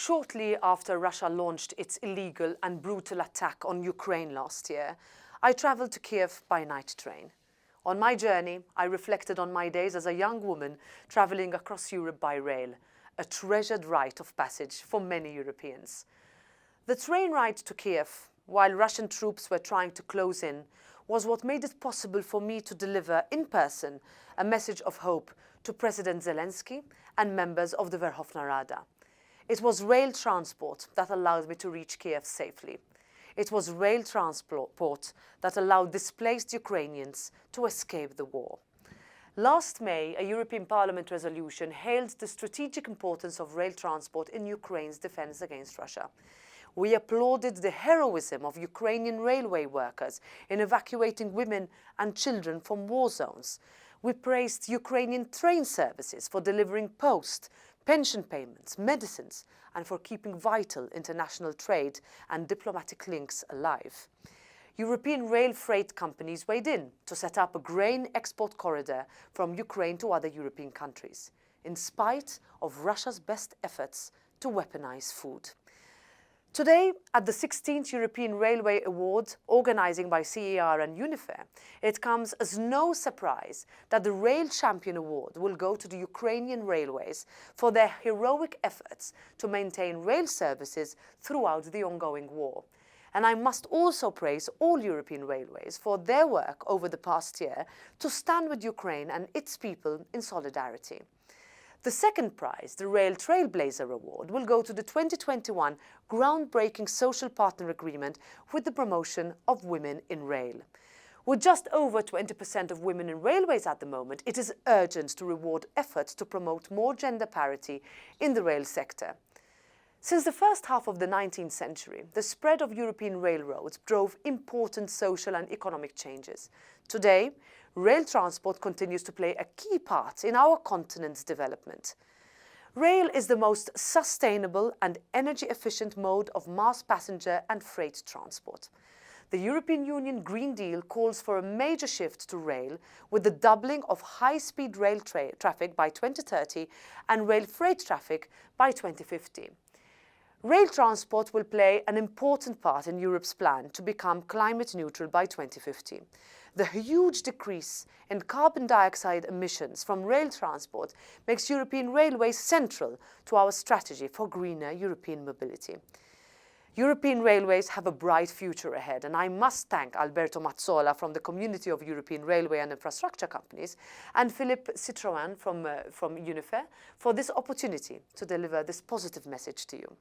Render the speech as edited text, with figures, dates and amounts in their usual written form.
Shortly after Russia launched its illegal and brutal attack on Ukraine last year, I travelled to Kiev by night train. On my journey, I reflected on my days as a young woman travelling across Europe by rail, a treasured rite of passage for many Europeans. The train ride to Kiev, while Russian troops were trying to close in, was what made it possible for me to deliver in person a message of hope to President Zelensky and members of the Verkhovna Rada. It was rail transport that allowed me to reach Kiev safely. It was rail transport that allowed displaced Ukrainians to escape the war. Last May, a European Parliament resolution hailed the strategic importance of rail transport in Ukraine's defense against Russia. We applauded the heroism of Ukrainian railway workers in evacuating women and children from war zones. We praised Ukrainian train services for delivering post, pension payments, medicines, and for keeping vital international trade and diplomatic links alive. European rail freight companies weighed in to set up a grain export corridor from Ukraine to other European countries, in spite of Russia's best efforts to weaponize food. Today, at the 16th European Railway Award, organising by CER and UNIFER, it comes as no surprise that the Rail Champion Award will go to the Ukrainian railways for their heroic efforts to maintain rail services throughout the ongoing war. And I must also praise all European railways for their work over the past year to stand with Ukraine and its people in solidarity. The second prize, the Rail Trailblazer Award, will go to the 2021 groundbreaking social partner agreement with the promotion of women in rail. With just over 20% of women in railways at the moment, it is urgent to reward efforts to promote more gender parity in the rail sector. Since the first half of the 19th century, the spread of European railroads drove important social and economic changes. Today, rail transport continues to play a key part in our continent's development. Rail is the most sustainable and energy-efficient mode of mass passenger and freight transport. The European Union Green Deal calls for a major shift to rail, with the doubling of high-speed rail traffic by 2030 and rail freight traffic by 2050. Rail transport will play an important part in Europe's plan to become climate neutral by 2050. The huge decrease in carbon dioxide emissions from rail transport makes European railways central to our strategy for greener European mobility. European railways have a bright future ahead, and I must thank Roberta Metsola from the Community of European Railway and Infrastructure Companies and Philippe Citroën from UNIFER for this opportunity to deliver this positive message to you.